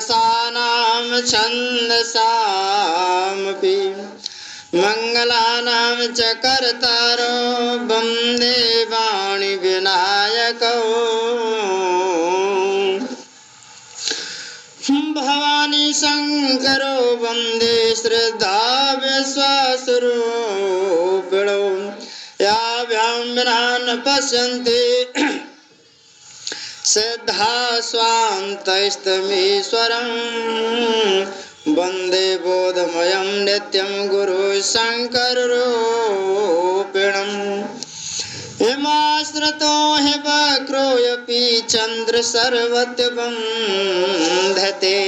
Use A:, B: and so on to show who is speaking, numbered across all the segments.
A: रसानां छन्दसामपि मङ्गलानां च कर्तारो वन्दे वाणि विनायकौ भवानी शङ्करो वन्दे श्रद्धा विश्वासरूपिणौ याभ्यां विना न पश्यन्ति सिद्धा स्वान्तस्तमीश्वरं वन्दे बोधमयं नित्यं गुरु शङ्कररूपिणम् हिमाश्रितो हि वक्रोऽपि चन्द्र सर्वत्र बन्धते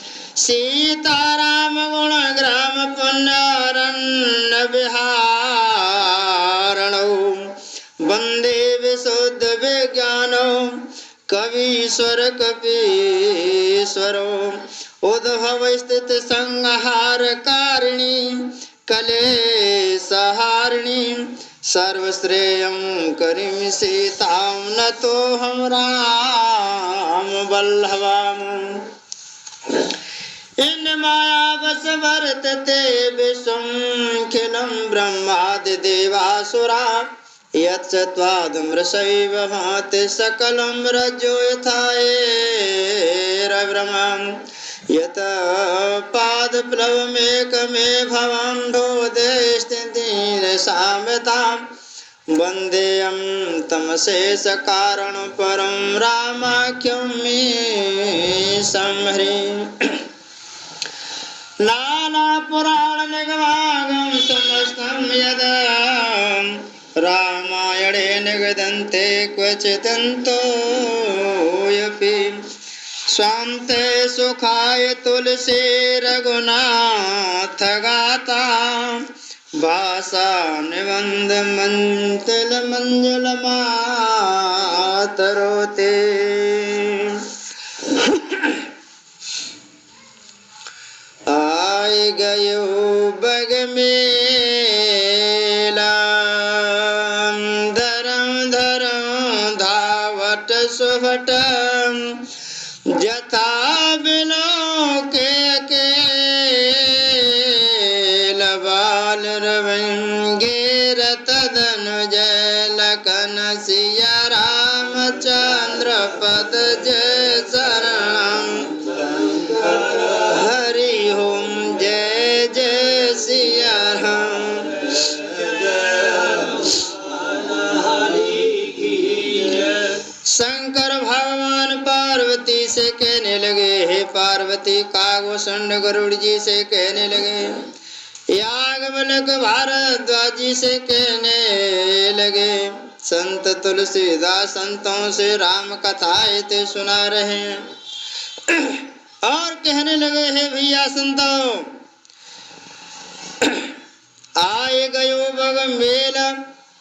A: सीताराम गुणग्राम पुण्यारण्य विहारणौ वन्दे विशुद्ध विज्ञानौ कवीश्वर कपीश्वरो उद्भव स्थित संहारकारिणी कलेशहारिणी सर्वश्रेयं करीं सीतां नतोऽहं राम वल्लभाम् इन मायावश वर्तते विश्वं खिलं ब्रह्मादिदेवासुरा यत्त्वादमृषैव भाति सकलं रज्जो यथारभ्रमं यत् पादप्लवमेकमे भवन्धोदेष्टिदीनसाम्यतां वन्देयं तमशेषकारणं परं रामाख्यं मे संहृं नानापुराणनिगमागं समस्तं यदा रामायणे निगदन्ते क्वचिदन्तोऽपि स्वान्ते सुखाय तुलसी रघुनाथ गाथा भाषा निबन्धमञ्जलमातरोते आय गयो बगमेला सुभट यथा बिलोके केलबाल रवंगेर तदनुज लखन सिया रामचंद्र पद जय शरणं हरि ओम जय जय सिया राम शंकर भगवान पार्वती से कहने लगे, हे पार्वती कागो संड गरुड़ जी से कहने लगे, याज्ञवल्क्य भारद्वाज जी से कहने लगे, संत तुलसीदास संतों से राम कथाएं ते सुना रहे हैं। और कहने लगे, हे भैया संतों आए गयो बगमेल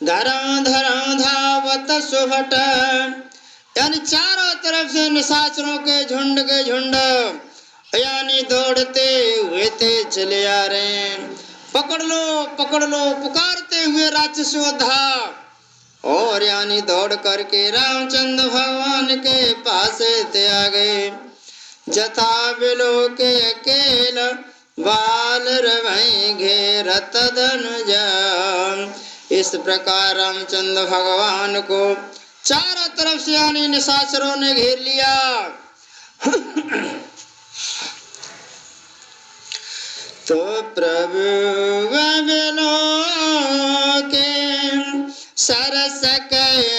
A: धरम धरम धावत सुभट यानी चारों तरफ से निशाचरों के झुंड यानी दौड़ते हुए ते चले आ रहे हैं। पकड़ लो पुकारते हुए राक्षसोद्धा और यानी दौड़ करके रामचंद्र भगवान के पास ते आ गए। जथा बिलोके अकेल बाल रवै घेरत धनुज इस प्रकार रामचंद्र भगवान को चारों तरफ से यानी निशाचरों ने घेर लिया। तो प्रभु बिलोके सरस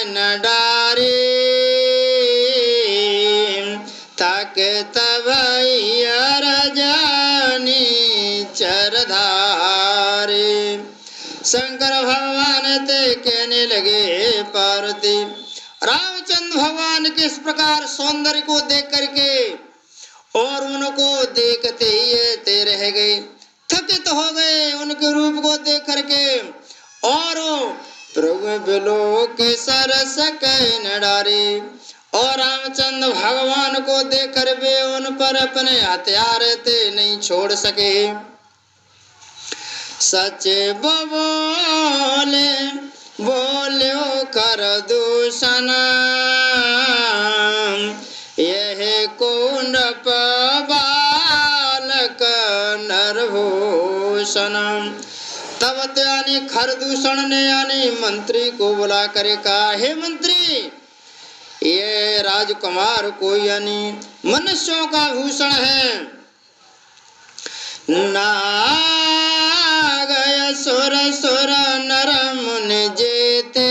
A: न डारे तक तब रजनी चरधारे। शंकर भगवान ते कहने लगे, पार्वती रामचंद्र भगवान के इस प्रकार सौंदर्य को देख करके और उनको देखते ही ते रह गए, थकित हो गए उनके रूप को देख करके। और प्रभु बिलोके सरस न डारे और रामचंद्र भगवान को देख कर वे उन पर अपने हथियार ते नहीं छोड़ सके। सच बोले बोल्यो कर दूषण यह कुंड बालक नरभूषण। तब तो यानी खरदूषण ने यानी मंत्री को बुला कर कहा, हे मंत्री, ये राजकुमार को यानी मनुष्यों का भूषण है। नागय सुर सुर नर मुनि जेते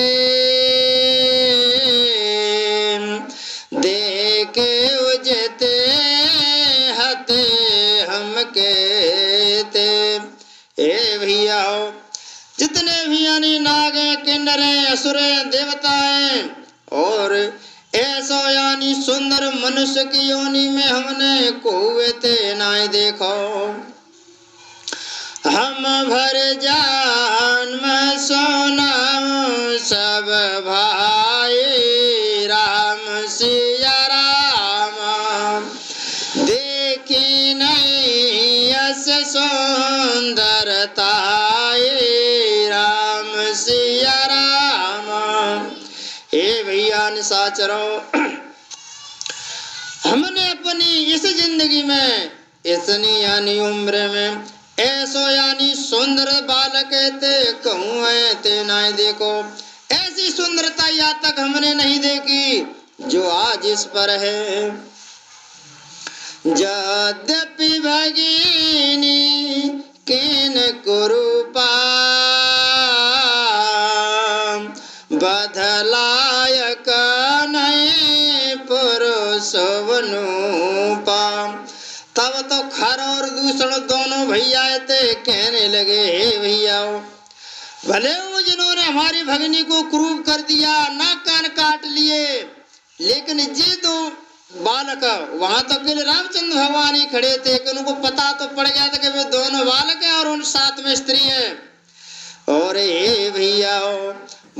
A: देखे उजते हते हम कहते। हे भैया, जितने भी यानी नाग हैं, किन्नर हैं, असुर हैं, देवता हैं, और ऐसा यानी सुंदर मनुष्य की योनि में हमने कोवे थे नाय देखो। हम भर जन्म सुनाऊं सब भाई राम सिया राम देखी नहीं यस सुंदरता राम सिया राम। हे भैया निशाचरों, हमने अपनी इस जिंदगी में इतनी यानी उम्र में ऐसो यानी सुंदर बालक ते कहूँ ते नाय देखो। ऐसी सुंदरता या तक हमने नहीं देखी जो आज इस पर है। यद्यपि भगिनी किन कुरूपा बधलायक नहीं पुरुष वनूपा। तब तो खर और दूषण दोनों भैया थे कहने लगे, हे भैया, भले वो जिन्होंने हमारी भगनी को क्रूप कर दिया, नाक कान काट लिए, लेकिन ये दो बालक, वहां तो केवल रामचंद्र भगवान ही खड़े थे कि उनको पता तो पड़ गया था कि वे दोनों बालक हैं और उन साथ में स्त्री है। और हे भैया,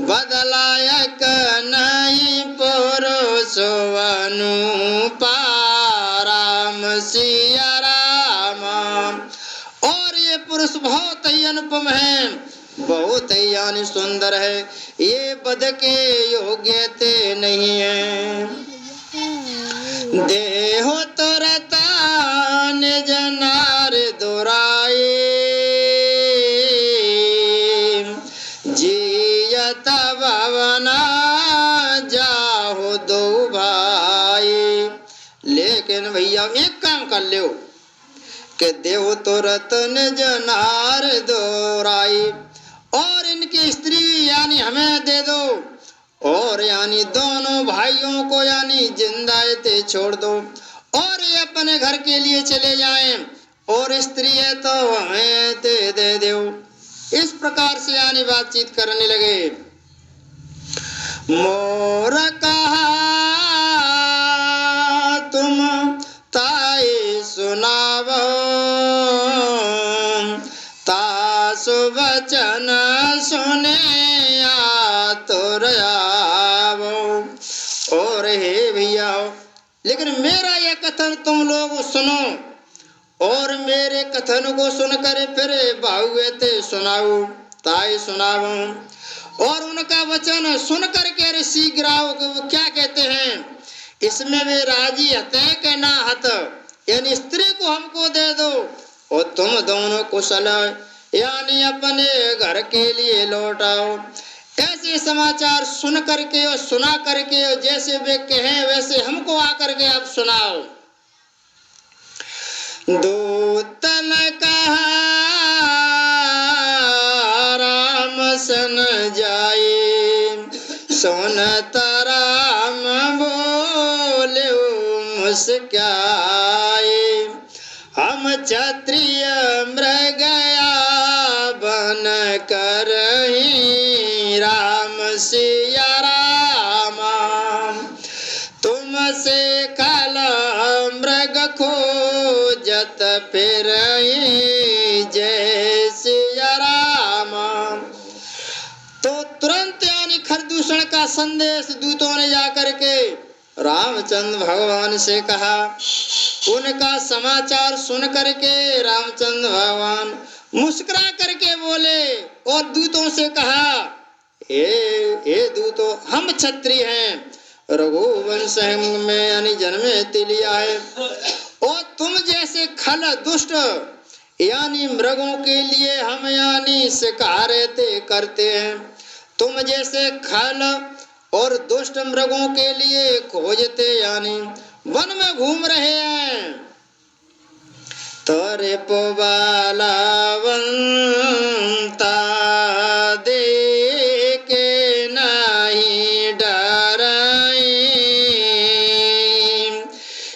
A: बदलायक नहीं पुरुष वनूपा राम सिया राम। और ये पुरुष बहुत ही अनुपम है, बहुत ही यानी सुंदर है, ये बद के योग्य ते नहीं है। देहो तुरता निज नार दुराए जियत भवना जाहो दो भाई। लेकिन भैया एक काम कर लो कि देव तुरत निज नार दुराई और इनकी स्त्री यानी हमें दे दो, और यानी दोनों भाइयों को यानी जिंदा ते छोड़ दो, और ये अपने घर के लिए चले जाएं, और स्त्री है तो हमें ते दे दो। इस प्रकार से यानी बातचीत करने लगे। मोर कहा तुम ताई सुनावो तासु वचन सुने आतुर आवो। और हे भैया, लेकिन मेरा यह कथन तुम लोग सुनो, और मेरे कथन को सुनकर फिर बाहुए ते सुनाओ, ताई सुनाओ, और उनका वचन सुनकर के ऋषि गिराओ कि वो क्या कहते हैं। इसमें वे राजी हते के ना हत, यानी स्त्री को हमको दे दो और तुम दोनों कुशल यानी अपने घर के लिए लौटाओ। ऐसे समाचार सुन करके और सुना करके और जैसे वे कहें वैसे हमको आकर के आप सुनाओ। दूत ने कहा राम सन जाए सुनत राम बोले मुस्काए हम क्षत्रिय मृगया बन कर राम सिया राम तुमसे कल मृग खोजत फिर जय सिया राम। तो तुरंत यानी खरदूषण का संदेश दूतों ने जाकर के रामचंद्र भगवान से कहा। उनका समाचार सुन करके रामचंद्र भगवान मुस्कुरा करके बोले और दूतों से कहा, हे दूतों, हम क्षत्रिय हैं, रघुवंश में यानी जन्मे लिया है, और तुम जैसे खल दुष्ट यानी मृगों के लिए हम यानी शिकारते करते हैं, तुम जैसे खल और दुष्ट मृगों के लिए खोजते यानी वन में घूम रहे हैं। तोरे पोबाला वंता दे के नहीं डराई,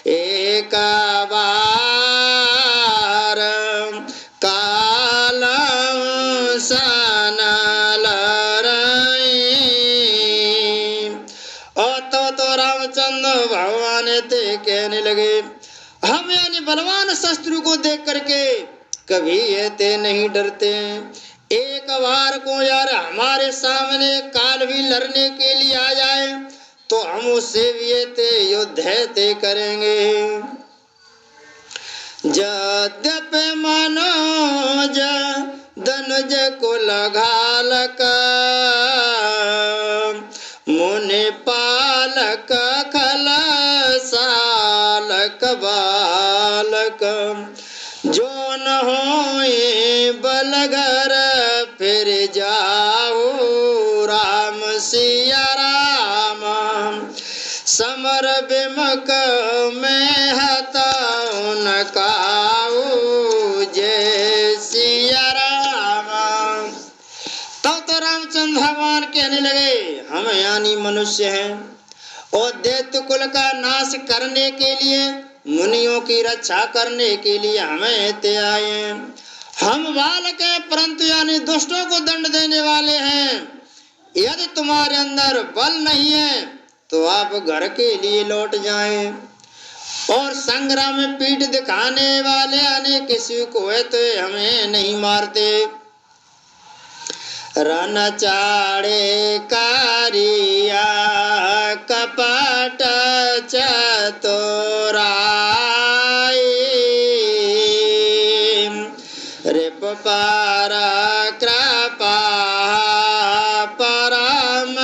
A: एक बार काला सन लड़ाई। और तो रामचंद्र भगवान ते कहने लगे, हम यानी बलवान शत्रु को देख करके कभी ये ते नहीं डरते हैं। एक बार को यार हमारे सामने काल भी लड़ने के लिए आ जाए तो हम उससे भी ये ते युद्ध ते करेंगे। यद्यपि मनोज धनुज को लगालक, मुनि पालक खल सालक बालक, जो न होए बलघर फिर जाओ राम सिया राम, समर बिमक में हताओ न काओ जय सिया राम। तब तो रामचंद्र भगवान कहने लगे, हम यानी मनुष्य हैं और दैत्य कुल का नाश करने के लिए, मुनियों की रक्षा करने के लिए हमें ते आए हैं। हम बालक हैं परंतु यानी दुष्टों को दंड देने वाले हैं। यदि तुम्हारे अंदर बल नहीं है तो आप घर के लिए लौट जाएं, और संग्राम में पीठ दिखाने वाले यानी किसी को है तो हमें नहीं मारते। रन चाड़े कारिया कपट चतुराई, रिप पारा कृपा परम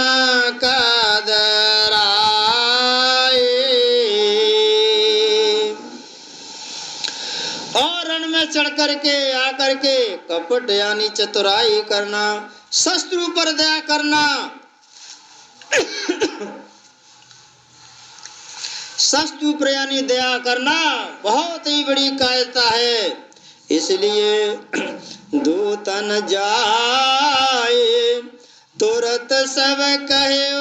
A: कदराई। और रण में चढ़ करके आकर के कपट यानी चतुराई करना, शत्रु पर दया करना, शत्रु पर यानी दया करना बहुत ही बड़ी कायरता है। इसलिए दूतन जाए तुरंत सब कहो,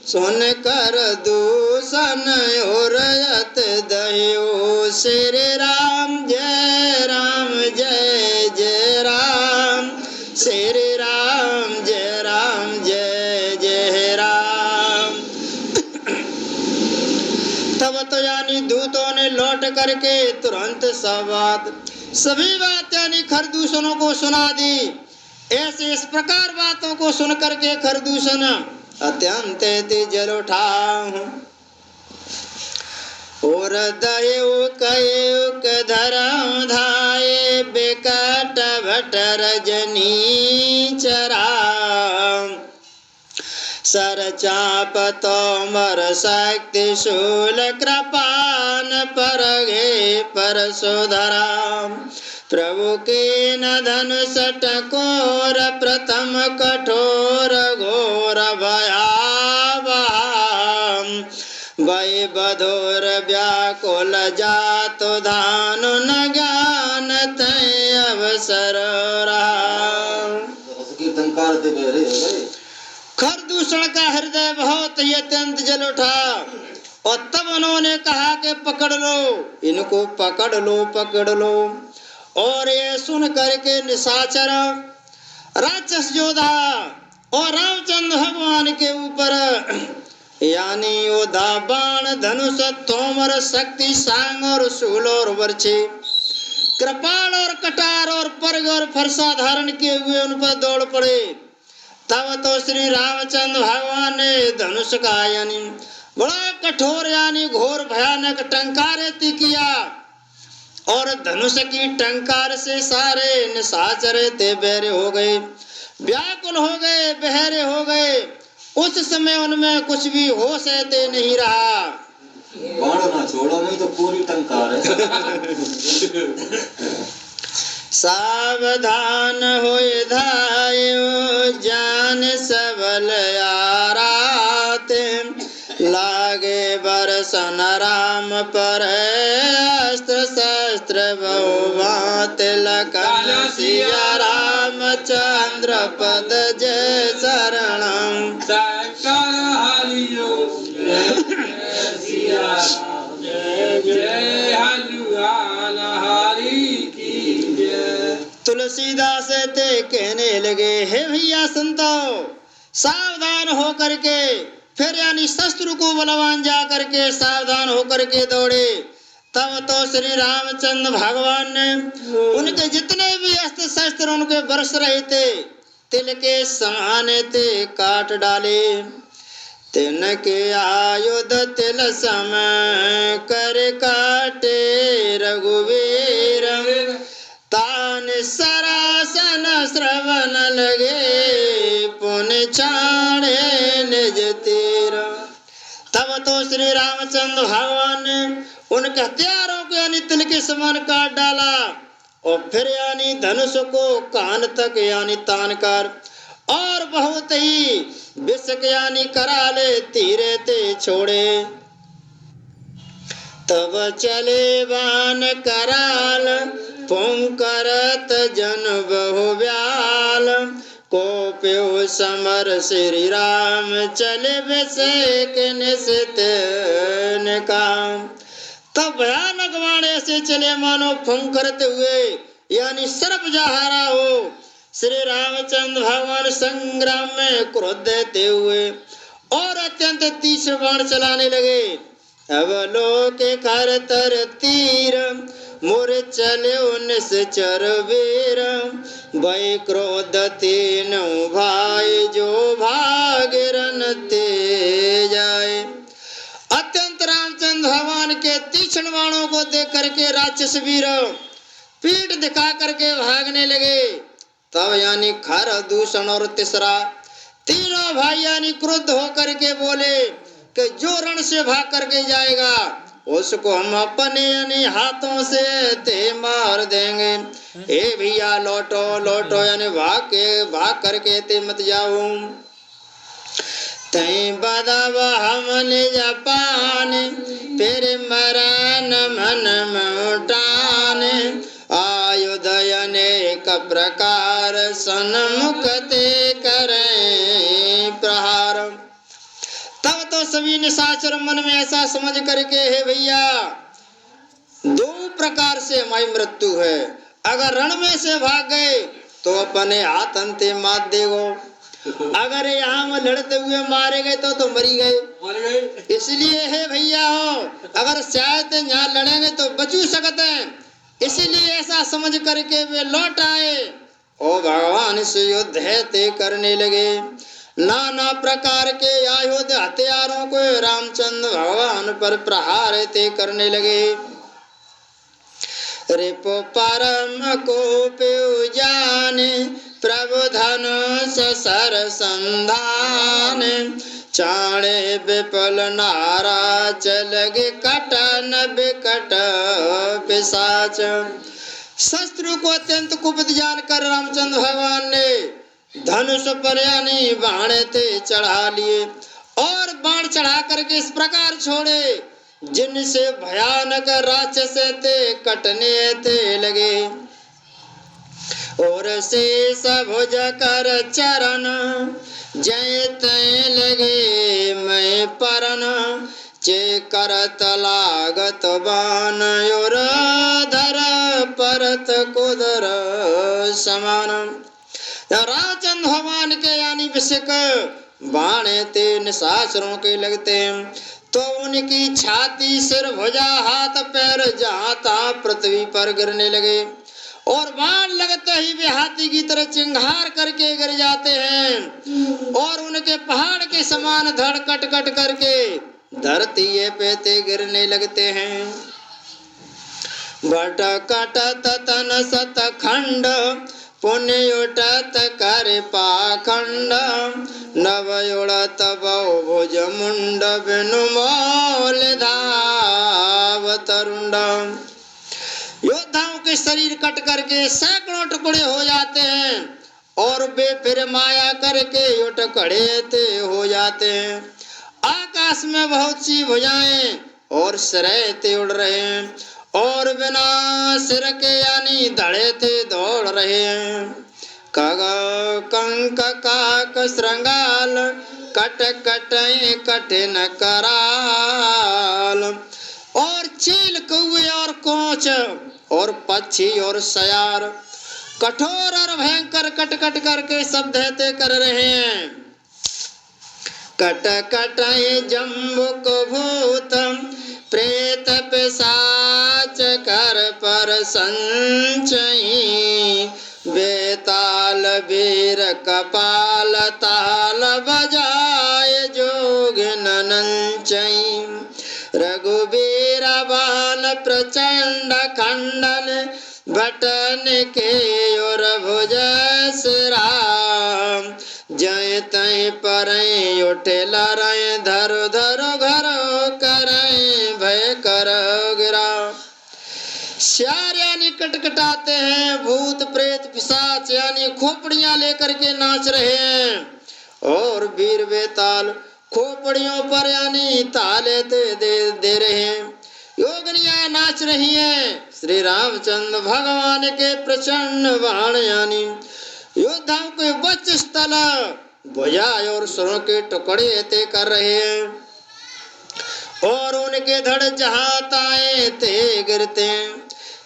A: सुन कर दूषण और यत दयो, श्री राम जय राम जय जय राम, श्री राम जय जय राम। तब तो यानी दूतों ने लौट करके तुरंत सभी बात यानी खरदूषणों को सुना दी। ऐसे इस प्रकार बातों को सुन करके खरदूषण अत्यंत जल उठा, और दयो कयुक धरम धाये, बेकट भट रजनी चरा, सर चाप तोमर शक्ति शूल, कृपान पर गे पर सुधरा, प्रभु के न धनुष टकोर, प्रथम कठोर घोर भयावह, भय बधोर व्याकुल जातो, धानु न ज्ञान तय अवसर खरदूषण का हृदय बहुत ही अत्यंत जल उठा, और तब उन्होंने कहा कि पकड़ लो इनको, पकड़ लो। और ये सुन करके निशाचर राक्षस योद्धा और रामचंद्र भगवान के ऊपर यानी योद्धा बाण धनुष तोमर शक्ति सांग और शूल और वर्षे, कृपाल और कटार और पर्ग और फरसा धारण किए हुए उन पर दौड़ पड़े। तब तो श्री रामचंद्र भगवान ने धनुष का यानी बड़ा कठोर यानी घोर भयानक टंकार किया, और धनुष की टंकार से सारे निशाचर ते बहरे हो गए, व्याकुल हो गए, बहरे हो गए। उस समय उनमें कुछ भी होश ते नहीं रहा।
B: बाण ना छोड़ो, नहीं तो पूरी टंकार है।
A: सावधान होए धायो जान सबल आरात, लागे बरसन राम पर अस्त्र शस्त्र बहुभात, लखन सिया रामचंद्र पद जय शरणम।
C: शंकर हरिओ सिया जय हनुमान हरि की जय।
A: तुलसीदास ते कहने लगे, हे भैया संतो, सावधान हो करके, फिर यानी शस्त्र को बलवान जा करके सावधान होकर के दौड़े। तब तो श्री रामचंद्र भगवान ने उनके जितने भी अस्त्र शस्त्र उनके बरस रहे थे, तिल के समान थे, काट डाले। तिनके आयुध तिल सम कर काटे रघुवीर, तान सरासन श्रवण लगे, पुन छाड़े निज तीर। तब तो श्री रामचंद्र भगवान ने उनके हथियारों को यानी तिल के समान काट डाला, और फिर यानी धनुष को कान तक यानी तान कर, और बहुत ही विषक यानी कराले तीरे ते छोड़े। तब चले बाण कराल, पुंकरत जन बहु व्याल, कोप्यो समर श्री राम चले विषेक निशित निकाम। तब भयानक बाण ऐसे चले मानो फुंकरते हुए यानी सर्प जहारा हो। श्री रामचंद्र भगवान संग्राम में क्रोध देते हुए और अत्यंत तीक्ष्ण बाण चलाने लगे। अब लोके कर तर तीर, मुर चले निश्चर वीर, भय क्रोध तीनों भाई, जो भागिरन ते जाए। अत्यंत रामचंद्र भगवान के तीक्ष्ण बाणों को देख करके राक्षस वीर पीठ दिखा करके भागने लगे। तब यानी खर, दूषण और तीसरा तीनों भाई यानी क्रुद्ध होकर के बोले कि जो रण से भाग करके जाएगा उसको हम अपने यानी हाथों से ते मार देंगे। हे भैया लौटो लौटो, यानी भाग करके ते मत जाओ। तई बदब हम निज पान, फिर मरण मन मुटान, आयुध अनेक प्रकार सन्मुख ते करें प्रहार। तब तो सभी निशाचर मन में ऐसा समझ करके, हे भैया दो प्रकार से हमारी मृत्यु है, अगर रण में से भाग गए तो अपने हाथ अंते मार देगो, अगर यहाँ में लड़ते हुए मारे गए तो मरी गए। इसलिए हे भैया हो, अगर शायद यहाँ लड़ेंगे तो बचू सकते हैं, इसलिए ऐसा समझ करके वे लौट आए और भगवान से युद्ध ते करने लगे। नाना प्रकार के आयुध हथियारों को रामचंद्र भगवान पर प्रहार ते करने लगे। रिपु परम को प्यु जाने, प्रभु धनुष सर संधान, चाणे विपल नारा चलगे कटन विकट पिशाच। शस्त्र को अत्यंत कुपित जानकर रामचंद्र भगवान ने धनुष पर यानी बाण थे चढ़ा लिए, और बाण चढ़ा करके इस प्रकार छोड़े जिनसे भयानक राक्षस थे कटने थे लगे। और शेष भुज कर चरण, जय तय लगे मैं परन, चे करत लागत बान, और धर परत कुदर समान। रामचंद्र भगवान के यानी विषक बाण ते निशाचरों के लगते तो उनकी छाती, सिर, भुजा, हाथ, पैर जहाँ तहाँ पृथ्वी पर गिरने लगे, और बाण लगते ही वे हाथी की तरह चिंगार करके गिर जाते हैं, और उनके पहाड़ के समान धड़ कट कट करके धरती पे गिरने लगते हैं। भट कटत तन सत खंड पुण्य उठत कर पाखंड नव उड़त बहुभुज मुंड बिनु मोल धाव तरुंड। योद्धाओं के शरीर कट करके सैकड़ों टुकड़े हो जाते हैं और वे फिर माया करके उठ खड़े थे हो जाते हैं। आकाश में बहुत सी भुजाएं और सिरे थे उड़ रहे हैं और बिना सिर के यानी धड़े थे दौड़ रहे हैं। कग कंक काक श्रृंगाल कट कटई कठिन कराल और चील कौए और कोच और पक्षी और सयार कठोर और भयंकर कट कट करके सब दहते कर रहे हैं। कट कटई जम्बुक भूत प्रेत पिशाच कर पर संचई बेताल वीर कपाल ताल बजाए जोग ननंचई रघुवीर बाण प्रचंड खंडन भटन के और भुज राम जय तय पर उठे लरय धरो धरो घर करय भय कर गिरा। श्यार यानी कटकटाते हैं, भूत प्रेत पिशाच यानी खोपड़ियां लेकर के नाच रहे हैं और वीर बेताल खोपड़ियों पर यानी ताले दे रहे हैं। योगनियां नाच रही हैं। श्री रामचंद्र भगवान के प्रचंड बाण यानी योद्धाओं के वक्ष स्थल भुजा और सुरों के टुकड़े ते कर रहे हैं और उनके धड़ जहां ताए ते गिरते हैं,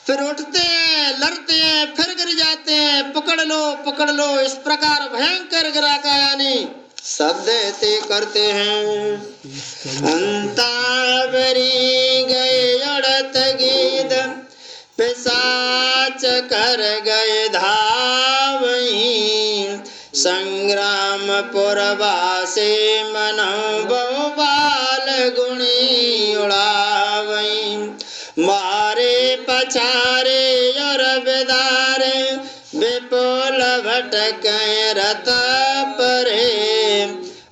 A: फिर उठते हैं, लड़ते हैं, फिर गिर जाते हैं। पकड़ लो इस प्रकार भयंकर गिरा का यानी शब्द ते करते हैं। अंतावरी गए उड़त गीत पिशाच कर गए धावई संग्राम पुरवासे मनो बहुबाल गुणी उड़ावई मारे पछारे और बेदारे विपुल भटक रत परे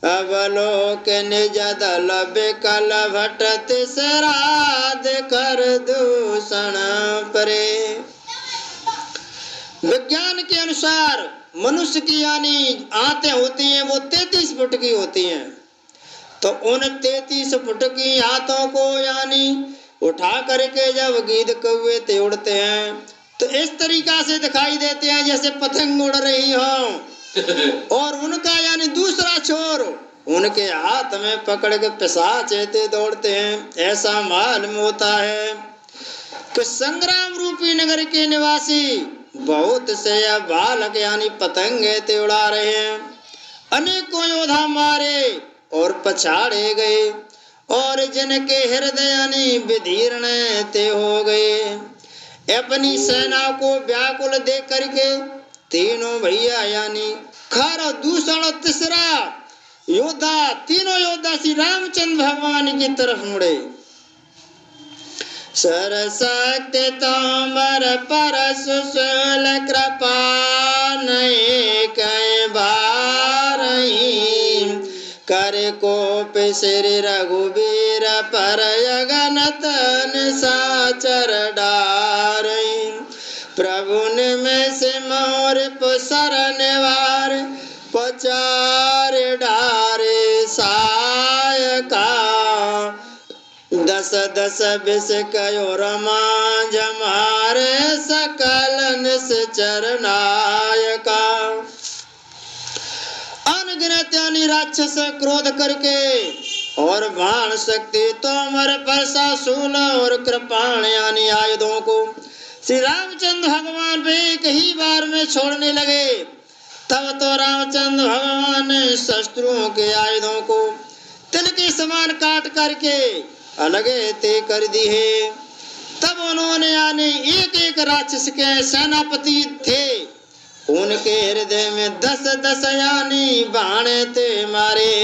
A: अवलोक निज दल बिकल भट तिसराद कर दूषण परे। विज्ञान के अनुसार मनुष्य की यानी आंतें होती हैं वो 33 फुट की होती हैं, तो उन 33 फुट की हाथों को यानी उठा करके जब गीद कौवे ते उड़ते हैं तो इस तरीका से दिखाई देते हैं जैसे पतंग उड़ रही हो और उनका यानी दूसरा छोर उनके हाथ में पकड़ के पिशाच ते दौड़ते हैं। ऐसा मालूम होता है कि संग्राम रूपी नगर के निवासी बहुत से बालक यानी पतंगे ते उड़ा रहे हैं। अनेकों योद्धा मारे और पछाड़े गए और जिनके हृदय यानी विदीर्ण ते हो गए। अपनी सेना को व्याकुल देख करके तीनों भैया यानी खर दूसरा तीसरा योद्धा तीनों योद्धा श्री रामचंद्र भगवान की तरफ मुड़े। सरसक्ति तोमर परस सुल कृपा नहीं कई बारही कर कोप श्री रघुवीर पर यगनतन साचर डारई प्रभु में से मोर पुसर निवार पचार डारे सायका दस दस बिस कयो रमा जमारे सकलन से चरनायका। अनगिनत यानी राक्षस क्रोध करके और बाण शक्ति तोमर परसा शूल और कृपाण यानी आयुधों को श्री रामचंद्र भगवान पे एक ही बार में छोड़ने लगे। तब तो रामचंद्र भगवान ने शस्त्रों के आयुधों को तिल के समान काट करके अलगे ते कर दी है। तब उन्होंने यानी एक एक राक्षस के सेनापति थे उनके हृदय में 10-10 यानी बाण ते मारे।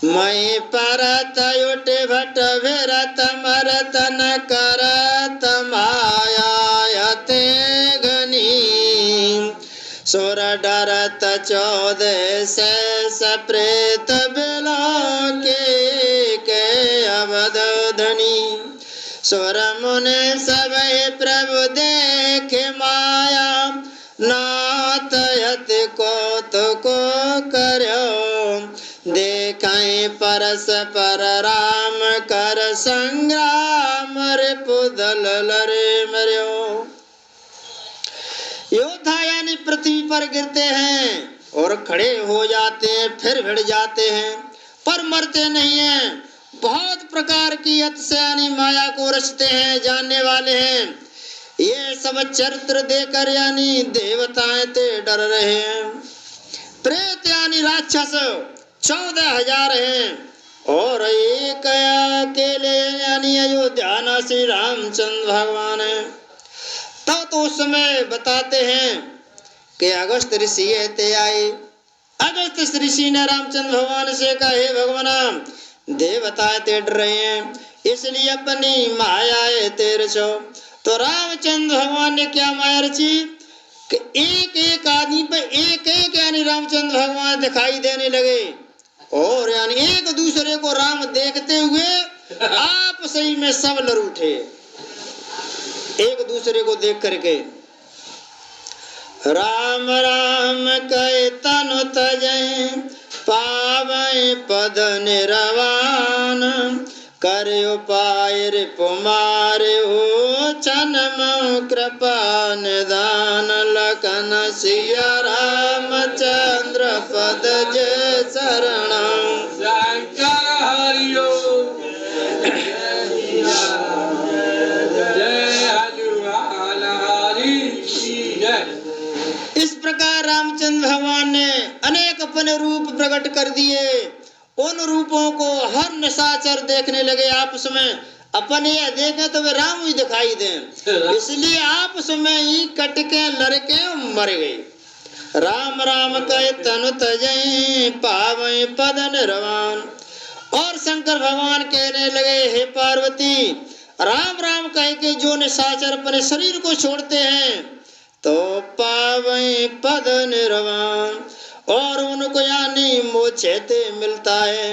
A: मई परत उठ भट भरत मरत न करत मायाते घनी सुर डरत 14 सप्रेत बिलो के अवध धनी सुर मुनि सब प्रभु देख माया नाथ यति कौतुक कर्यो देखाई परस्पर राम कर संग्राम रिपुदल लरे मर्यो। योद्धा यानी पृथ्वी पर गिरते हैं और खड़े हो जाते हैं, फिर भिड़ जाते हैं पर मरते नहीं हैं। बहुत प्रकार की यानी माया को रचते हैं, जानने वाले हैं। ये सब चरित्र देकर यानी देवताएं ते डर रहे हैं। प्रेत यानी राक्षस 14,000 हैं और एक अकेले यानी अयोध्या श्री रामचंद्र भगवान है। तब तो उस समय बताते हैं कि अगस्त ऋषि ते आए। अगस्त ऋषि ने रामचंद्र भगवान से कहा, हे भगवान देवताएं ते डर रहे हैं इसलिए अपनी माया ते रचो। तो रामचंद्र भगवान ने क्या माया रची कि एक एक आदमी पे एक एक यानी रामचंद्र भगवान दिखाई देने लगे और यानी एक दूसरे को राम देखते हुए आप सही में सब लड़ उठे एक दूसरे को देख करके। राम राम कहे तनु तजय पावै पद निरवान कर उपाय रिपुमार हो चनम कृपा निदान लखन सिया रामचंद्र पद जय शरण।
C: शंकर हरिओ जय हनुमान हरि की जय।
A: इस प्रकार रामचंद्र भगवान ने अनेक अपने रूप प्रकट कर दिए। उन रूपों को हर निशाचर देखने लगे आपस में। अपने देखें तो वे राम ही दिखाई दें, इसलिए आपस में ही कटके लड़के मर गए। राम राम कहे तनु तजय पावै पद निर्वाण। और शंकर भगवान कहने लगे, हे पार्वती राम राम कह के जो निशाचर अपने शरीर को छोड़ते हैं तो पावै पद निर्वाण और उनको यानी मोक्षते मिलता है।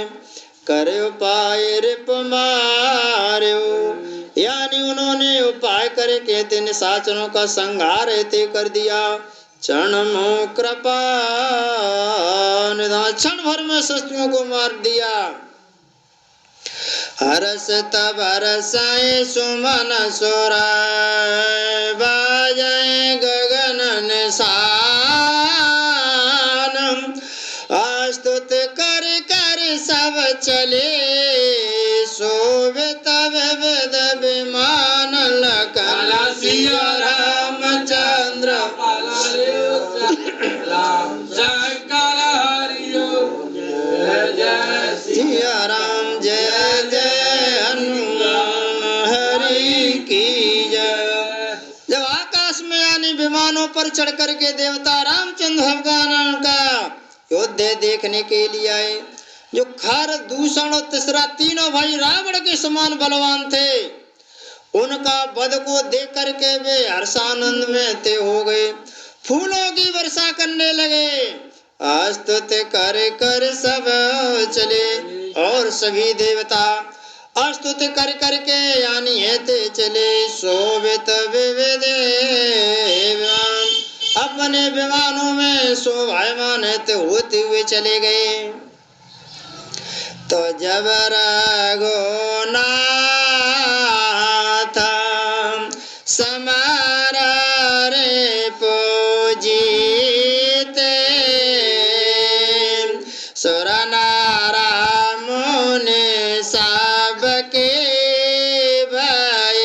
A: करे उपाय रिप मार्यो यानी उन्होंने उपाय करके ते निशाचरों का संहार ते कर दिया। क्षणमो कृपा निधान क्षण भर में शत्रुओं को मार दिया। हरस तब हरसाए सुमन सुरा बाजय गगन निशान स्तुत कर कर सब चले शोभित विविध विमान लखन सिया रामचंद्र
C: शंकर हरिओ जय जय
A: सिया राम जय जय हनुमान हरि की जय। जब आकाश में यानी विमानों पर चढ़ करके देवता रामचंद्र भगवान का योद्धा देखने के लिए आए, जो खर दूषण और तीसरा तीनों भाई रावण के समान बलवान थे, उनका वध को देख करके वे हर्षानंद में ते हो गए। फूलों की वर्षा करने लगे, स्तुत कर कर सब चले और सभी देवता स्तुत कर करके यानी हेते चले शोभित विविध विमान अपने विमानों में शोभायमान होते हुए चले गए। तो जब रघुनाथ समारा रे पूजीते सुर नारा मुनि सबके भय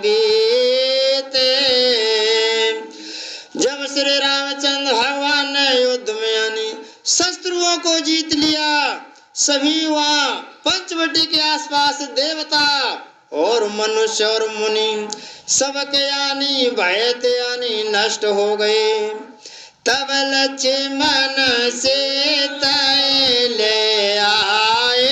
A: बीते। जब श्री रामचंद्र भगवान ने युद्ध में यानी शत्रुओं को जीत लिया, सभी वहाँ पंचवटी के आसपास देवता और मनुष्य और मुनि सबके यानी भय थे यानी नष्ट हो गए। तब लक्ष्मण से ले आए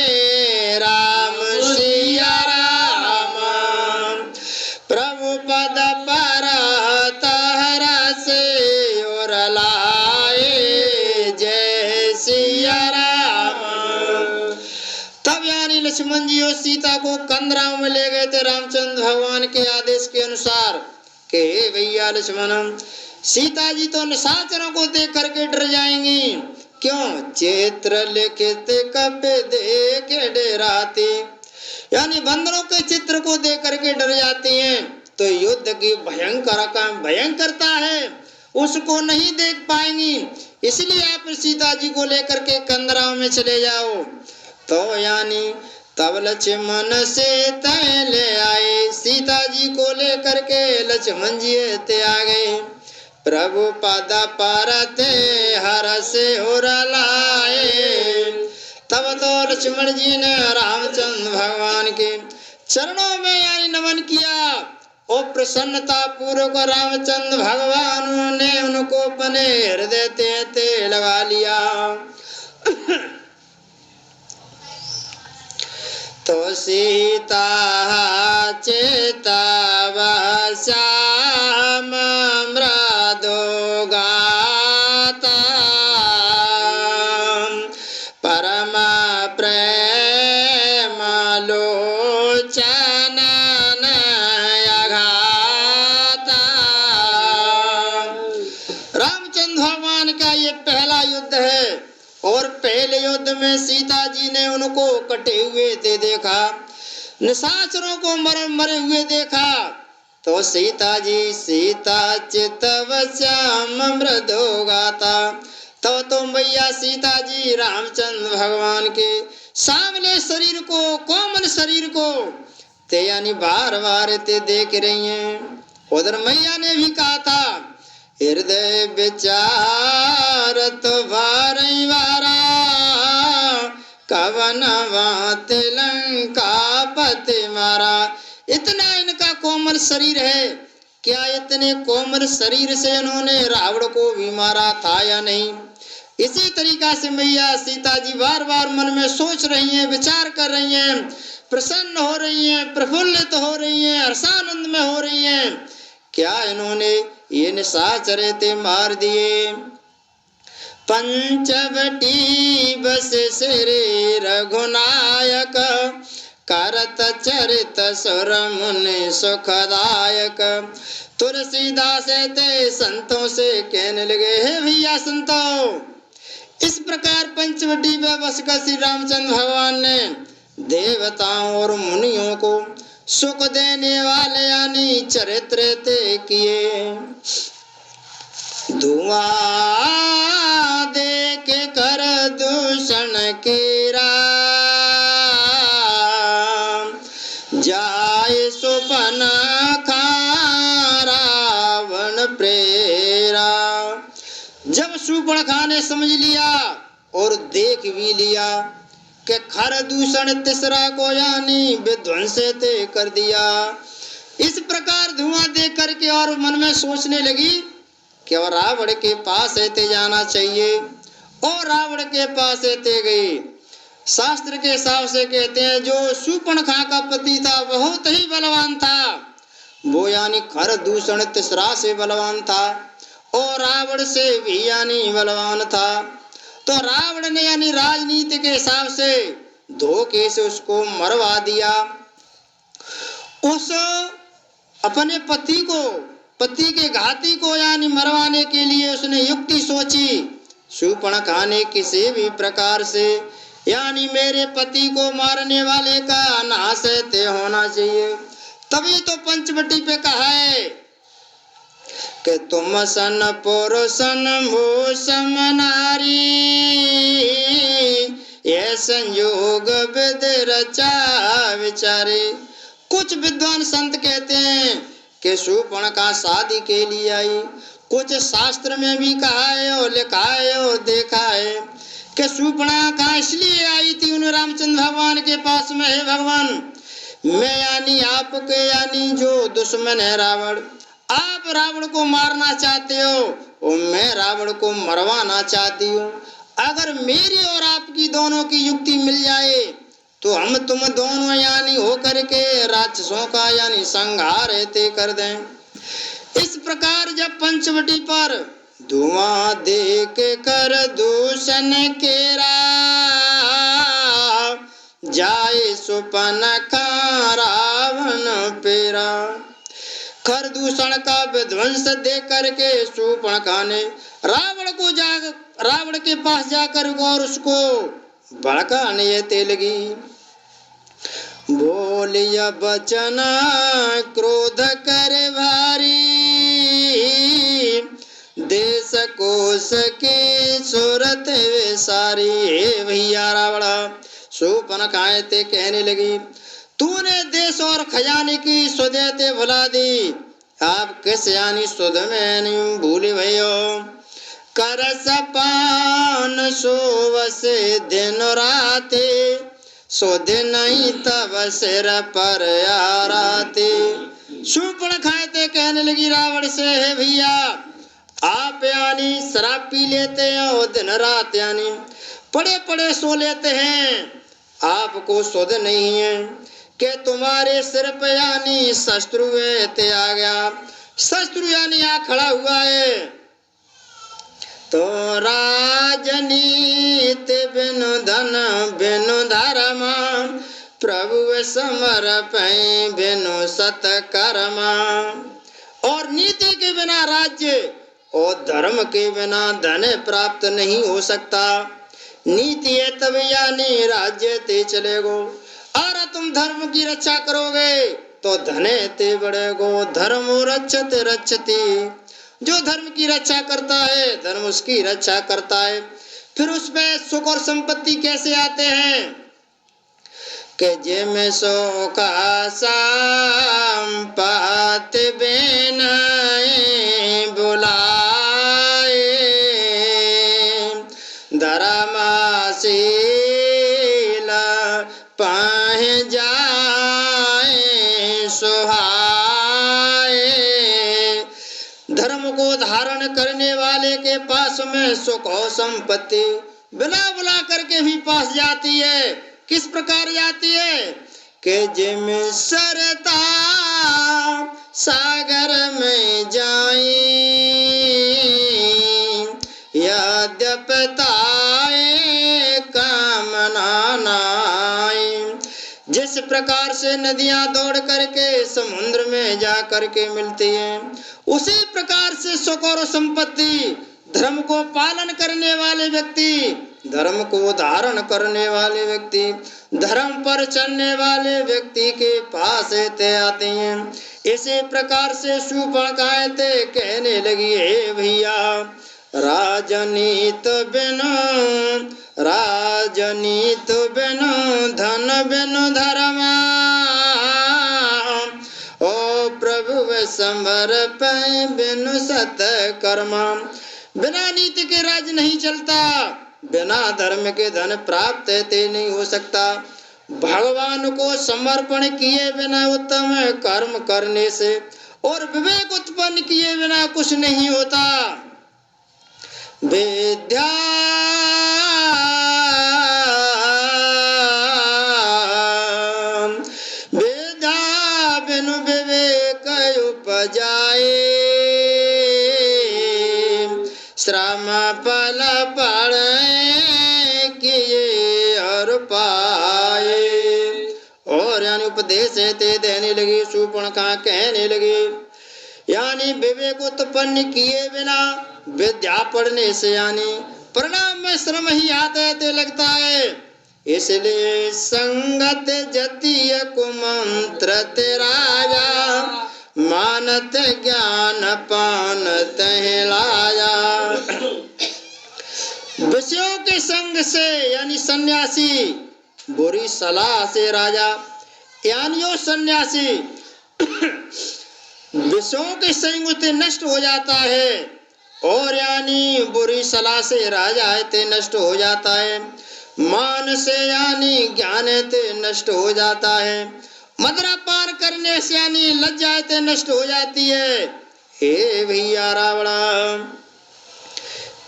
A: लक्ष्मण जी और सीता को कंदराओं में ले गए थे रामचंद्र भगवान के आदेश के अनुसार कि हे भैया लक्ष्मण, सीता जी तो निशाचरों को देख करके डर जाएंगी। क्यों? चित्र लिखित कपे देखे डराती, यानी बंदरों के चित्र को देख करके डर जाती हैं। तो युद्ध की भयंकरता है, उसको नहीं देख पाएंगी। इसलिए आप सीता जी को लेकर के कंदराओं में चले जाओ। तो यानी तब लक्ष्मण से तय ले आए, सीता जी को लेकर के लक्ष्मण जी ते आ गए। प्रभु पादा पारते हर से उर लाए। तब तो लक्ष्मण जी ने रामचंद्र भगवान के चरणों में यानी नमन किया और प्रसन्नता पूर्वक रामचंद्र भगवान ने उनको अपने हृदय ते लगा लिया। तो सीता चेताव श्याम मृदु गाता, परम प्रेम लोचन अघाता। रामचंद्र भगवान का ये पहला युद्ध है और पहले युद्ध में सीता जी ने उनको कटे हुए देखा, निशाचरों को मरे हुए देखा। तो सीता जी सीता चितव श्याम मृदु गाता। तो मैया सीता जी रामचंद्र भगवान के सामने शरीर को, कोमल शरीर को ते यानी बार बार ते देख रही हैं। उधर मैया ने भी कहा था, हृदय विचार तो भारी वारा, कवन बात लंका पति मारा। इतना इनका कोमल शरीर है, क्या इतने कोमल शरीर से इन्होंने रावण को भी मारा था या नहीं? इसी तरीका से मैया सीता जी बार बार मन में सोच रही हैं, विचार कर रही हैं, प्रसन्न हो रही हैं, प्रफुल्लित हो रही हैं, हर्षानंद में हो रही हैं। क्या इन्होंने ये निशाचर ते मार दिए? पंचवटी बस श्री रघुनायक, करत चरित सुर मुनि सुखदायक। तुलसीदास ते संतों से कहने लगे, हे भैया संतों, इस प्रकार पंचवटी में बस कर श्री रामचंद्र भगवान ने देवताओं और मुनियों को सुख देने वाले यानी चरित्र ते किए। धुआं दे के कर दूषण केरा, जाए सुपन रावण प्रेरा। जब शूर्पणखा ने समझ लिया और देख भी लिया कि खर दूषण तीसरा को यानी विध्वंस ते कर दिया। इस प्रकार धुआं देख करके और मन में सोचने लगी कि और रावण के पास ते जाना चाहिए, और रावण के पास ते गई। शास्त्र के हिसाब से कहते हैं जो शूर्पणखा का पति था बहुत ही बलवान था, वो यानी खर दूषण तीसरा से बलवान था और रावण से भी यानी बलवान था। तो रावण ने यानी राजनीति के हिसाब से धोखे से उसको मरवा दिया। उस अपने पति के घाती को यानी मरवाने के लिए उसने युक्ति सोची। शूर्पणखा ने किसी भी प्रकार से यानी मेरे पति को मारने वाले का नाश ते होना चाहिए। तभी तो पंचवटी पे कहा है कि तुम सन पुरुषन भूषम नारी, ये संयोग विद रचा विचारे। कुछ विद्वान संत कहते हैं कि शूर्पणखा शादी के लिए आई। कुछ शास्त्र में भी कहा है और लिखा है और देखा है कि शूर्पणखा इसलिए आई थी उन रामचंद्र भगवान के पास में, हे भगवान, मैं यानी आपके यानी जो दुश्मन है रावण, आप रावण को मारना चाहते हो और मैं रावण को मरवाना चाहती हूँ। अगर मेरी और आपकी दोनों की युक्ति मिल जाए तो हम तुम दोनों यानी होकर के राक्षसों का यानी संहार ते कर दें। इस प्रकार जब पंचवटी पर धुआं दे के कर दूषण केरा, जाए सुपनखा रावण पेरा। खरदूषण का विध्वंस देख करके शूर्पणखा ने रावण के पास जाकर और उसको भड़काने ते लगी। बोलिया बचन क्रोध कर भारी, देश कोश की सूरत वे सारी। हे भैया रावणा, शूर्पणखा ते कहने लगी, तूने देश और खजाने की सुध ते भुला दी। आप किस यानी सुध में नहीं भूले भयो। कर सपान सोवस दिन राते, सुध नहीं तब सिर पर आराते। शूर्पणखा ते कहने लगी रावण से, हे भैया आप यानी शराब पी लेते हैं और दिन रात यानी पड़े पड़े सो लेते हैं, आपको सुध नहीं है कि तुम्हारे सिर पे यानी शत्रु ते आ गया। शत्रु यानी आ खड़ा हुआ है। तो राजनीत बिनु धन बिनु धर्म, प्रभु समर्पै बिनु सत्कर्म। और नीति के बिना राज्य और धर्म के बिना धन प्राप्त नहीं हो सकता। नीति है तब यानी राज्य ते चलेगो। और तुम धर्म की रक्षा करोगे तो धने ते बढ़ेगो। धर्म रक्षते रक्षति, जो धर्म की रक्षा करता है धर्म उसकी रक्षा करता है। फिर उसमें सुख और संपत्ति कैसे आते हैं कि जे में सुख संपत्ति बिना बुलाए, धर्मशील पाए जाए सुहाए। धर्म को धारण करने वाले के पास में सुख और संपत्ति बिना बुला करके भी पास जाती है। किस प्रकार जाती है कि जिम सरता सागर में जाए, यद्यपताए कामना नाए। जिस प्रकार से नदियां दौड़ करके समुद्र में जा करके मिलती हैं, उसी प्रकार से सुख और संपत्ति धर्म को पालन करने वाले व्यक्ति, धर्म को धारण करने वाले व्यक्ति, धर्म पर चलने वाले व्यक्ति के पास ते आते हैं। इसी प्रकार से शूर्पणखा ते कहने लगी, हे भैया राजनीत बिनु धन बिनु धर्म, ओ प्रभु समर्पै बिनु सत्कर्म। बिना नीति के राज नहीं चलता, बिना धर्म के धन प्राप्त ते नहीं हो सकता। भगवान को समर्पण किए बिना उत्तम कर्म करने से और विवेक उत्पन्न किए बिना कुछ नहीं होता। विद्या बिनु विवेक उपजाए, श्रम फल पढ़े किए और पाए। और यानी उपदेश ते देने लगी। शूर्पणखा कहने लगी, यानी विवेक उत्पन्न किए बिना विद्या पढ़ने से यानी परिणाम में श्रम ही आता ते लगता है। इसलिए संगत जतीय कुमंत्र ते राजा, मानत ज्ञान पान तहलाया। विषयों के संग से यानी सन्यासी, बुरी सलाह से राजा यानी वो सन्यासी विषयों के संग से नष्ट हो जाता है। और यानी बुरी सलाह से राजा है ते नष्ट हो जाता है। मान से यानी ज्ञान है ते नष्ट हो जाता है। मदरा पार करने से यानी लज्जा ते नष्ट हो जाती है। हे भैया रावणा,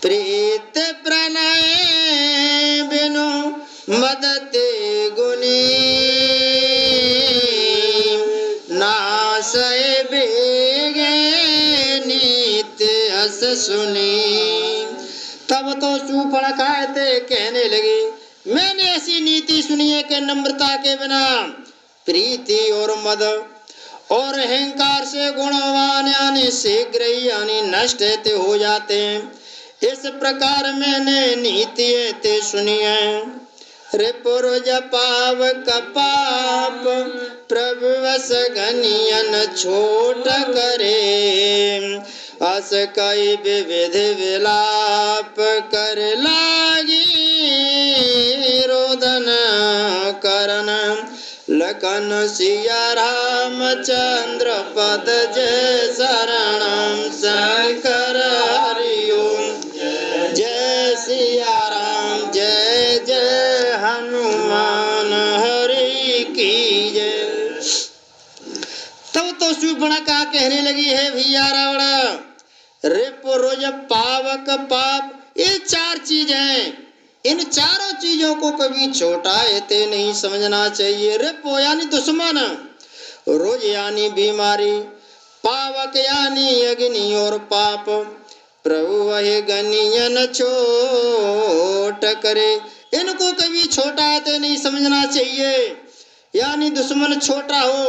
A: प्रीत प्रणय बिनु मदते गुनी, नासय बेगे नीति हस सुनी। तब तो शूर्पणखा ते कहने लगी, मैंने ऐसी नीति सुनी है कि नम्रता के बिना प्रीति और मद और अहंकार से गुणवान यानी शीघ्र ही यानी नष्ट ते हो जाते हैं। इस प्रकार मैंने नीति ते सुनी है। रे पुरुष पावक पाप प्रभु वस घनियन छोट करे, अस कई विविध विलाप कर लागी रोदन करन, लखन सिया रामचंद्र पद जय शरणम शंकर हरि ओम। जय सिया राम जय जय हनुमान हरि की जय। तब तो सुबणा का कहने लगी है भैया रावण, रे पुरुष पावक पाप, ये चार चीज हैं, इन चारों चीजों को कभी छोटा एते नहीं समझना चाहिए। रिपो यानी दुश्मन, रोज यानी बीमारी, पावक यानी अग्नि और पाप, प्रभु वही गनियन छोट करे, इनको कभी छोटा एते नहीं समझना चाहिए। यानी दुश्मन छोटा हो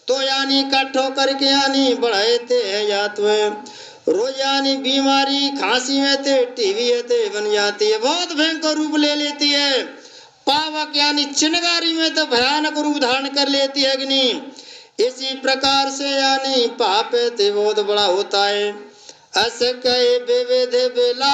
A: तो यानी कट्ठो करके यानी बढ़ाते है जात में, रोज यानी बीमारी खांसी में ते टीवी ते बन जाती है, बहुत भयंकर रूप ले लेती है। पावक यानी चिनगारी में तो भयानक रूप धारण कर लेती है अग्नि। इसी प्रकार से यानी पाप ते बहुत बड़ा होता है। अस कहे विविध विलाप,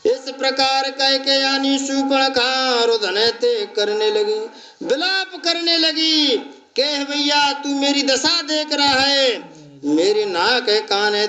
A: इस प्रकार कह के यानी सुपर्णखा रुदन ते करने लगी, विलाप करने लगी। कह भैया तू मेरी दशा देख रहा है, मेरी नाक है कान है